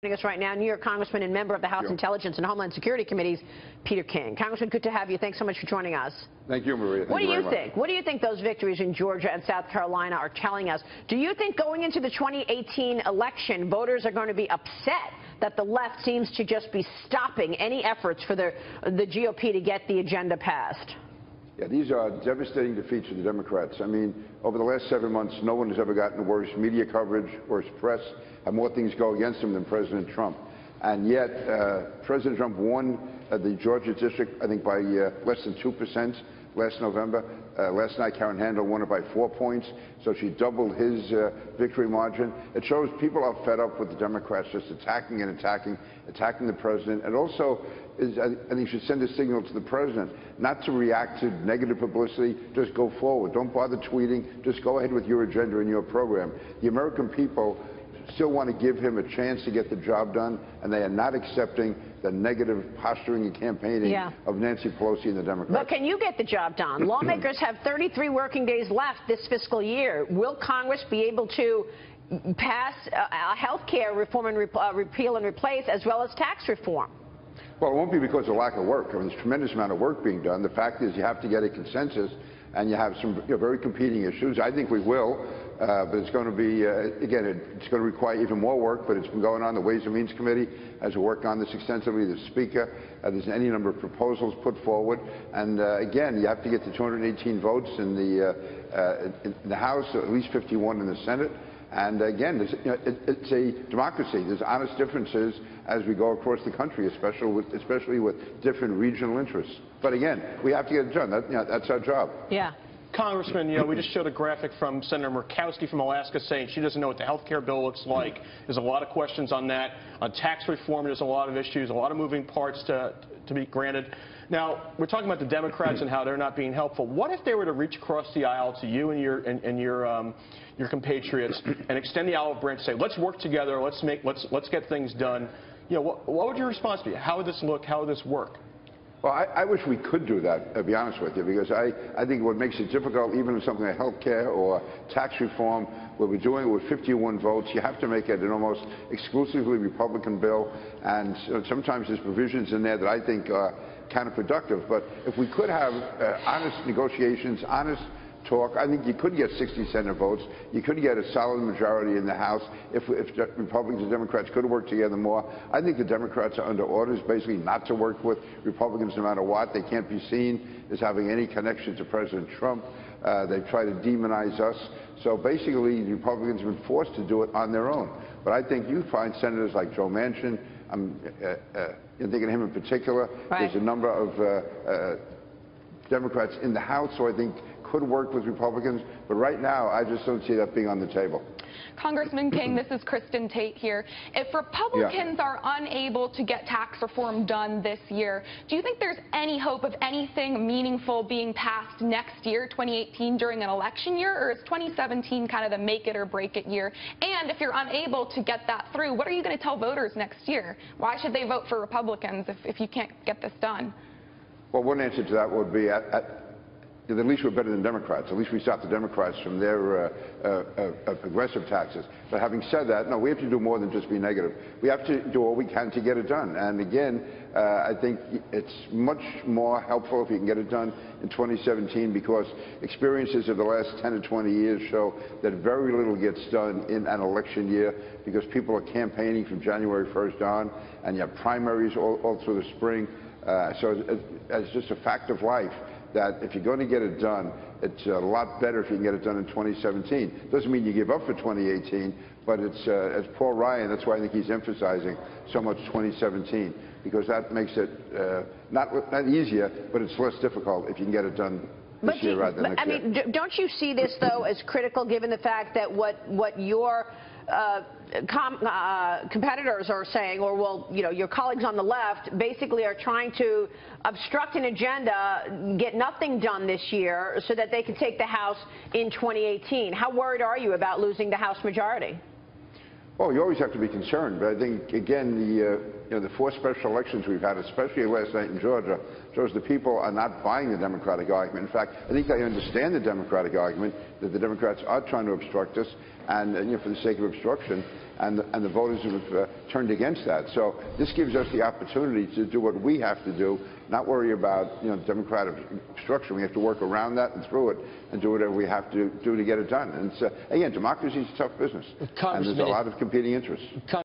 Joining us right now, New York Congressman and member of the House Intelligence and Homeland Security Committees, Peter King. Congressman, good to have you. Thanks so much for joining us. Thank you, Maria. What do you think? What do you think those victories in Georgia and South Carolina are telling us? Do you think going into the 2018 election, voters are going to be upset that the left seems to just be stopping any efforts for the GOP to get the agenda passed? Yeah, these are devastating defeats for the Democrats. I mean, over the last 7 months, no one has ever gotten worse media coverage, worse press, had more things go against him than President Trump. And yet, President Trump won the Georgia district, I think, by less than 2% last November. Last night, Karen Handel won it by 4 points, so she doubled his victory margin. It shows people are fed up with the Democrats just attacking and attacking the president. And also, I think should send a signal to the president not to react to negative publicity. Just go forward. Don't bother tweeting. Just go ahead with your agenda and your program. The American people still want to give him a chance to get the job done, and they are not accepting the negative posturing and campaigning of Nancy Pelosi and the Democrats. But can you get the job done? Lawmakers have 33 working days left this fiscal year. Will Congress be able to pass health care reform and repeal and replace, as well as tax reform? Well, it won't be because of lack of work. I mean, there's a tremendous amount of work being done. The fact is you have to get a consensus, and you have some very competing issues. I think we will, but it's going to be, again, it's going to require even more work, but it's been going on. The Ways and Means Committee has worked on this extensively. The Speaker, there's any number of proposals put forward. And again, you have to get the 218 votes in the House, or at least 51 in the Senate. And again, it's a democracy. There's honest differences as we go across the country, especially with different regional interests. But again, we have to get it done. That's our job. Yeah. Congressman, we just showed a graphic from Senator Murkowski from Alaska saying she doesn't know what the health care bill looks like. There's a lot of questions on that. On tax reform, there's a lot of issues, a lot of moving parts to be granted. Now, we're talking about the Democrats and how they're not being helpful. What if they were to reach across the aisle to you and your compatriots and extend the olive branch and say, let's work together, let's get things done? What would your response be? How would this look? How would this work? Well, I wish we could do that, to be honest with you, because I think what makes it difficult, even in something like health care or tax reform, where we're doing it with 51 votes, you have to make it an almost exclusively Republican bill, and sometimes there's provisions in there that I think are counterproductive. But if we could have honest negotiations, honest talk, I think you could get 60 Senate votes. You could get a solid majority in the House if Republicans and Democrats could work together more. I think the Democrats are under orders basically not to work with Republicans no matter what. They can't be seen as having any connection to President Trump. They try to demonize us. So basically, the Republicans have been forced to do it on their own. But I think you find senators like Joe Manchin, I'm thinking of him in particular. Right. There's a number of Democrats in the House who I think could work with Republicans, but right now I just don't see that being on the table. Congressman King, this is Kristen Tate here. If Republicans are unable to get tax reform done this year, do you think there's any hope of anything meaningful being passed next year, 2018, during an election year, or is 2017 kind of the make it or break it year? And if you're unable to get that through, what are you going to tell voters next year? Why should they vote for Republicans if you can't get this done? Well, one answer to that would be at least we're better than Democrats. At least we stop the Democrats from their aggressive taxes. But having said that, no, we have to do more than just be negative. We have to do all we can to get it done. And again, I think it's much more helpful if you can get it done in 2017, because experiences of the last 10 or 20 years show that very little gets done in an election year, because people are campaigning from January 1st on, and you have primaries all through the spring. So it's just a fact of life that if you're going to get it done, it's a lot better if you can get it done in 2017. Doesn't mean you give up for 2018, but it's, as Paul Ryan, that's why I think he's emphasizing so much 2017, because that makes it not easier, but it's less difficult if you can get it done this year rather than next year. I mean, don't you see this, though, as critical, given the fact that what your competitors are saying, or your colleagues on the left basically are trying to obstruct an agenda, get nothing done this year so that they can take the House in 2018. How worried are you about losing the House majority? Well, you always have to be concerned, but I think, again, the 4 special elections we've had, especially last night in Georgia, shows the people are not buying the Democratic argument. In fact, I think they understand the Democratic argument, that the Democrats are trying to obstruct us, and for the sake of obstruction. and the voters have turned against that. So this gives us the opportunity to do what we have to do, not worry about Democratic obstruction. We have to work around that and through it and do whatever we have to do to get it done. And again, democracy is a tough business, and there's a lot of competing interests.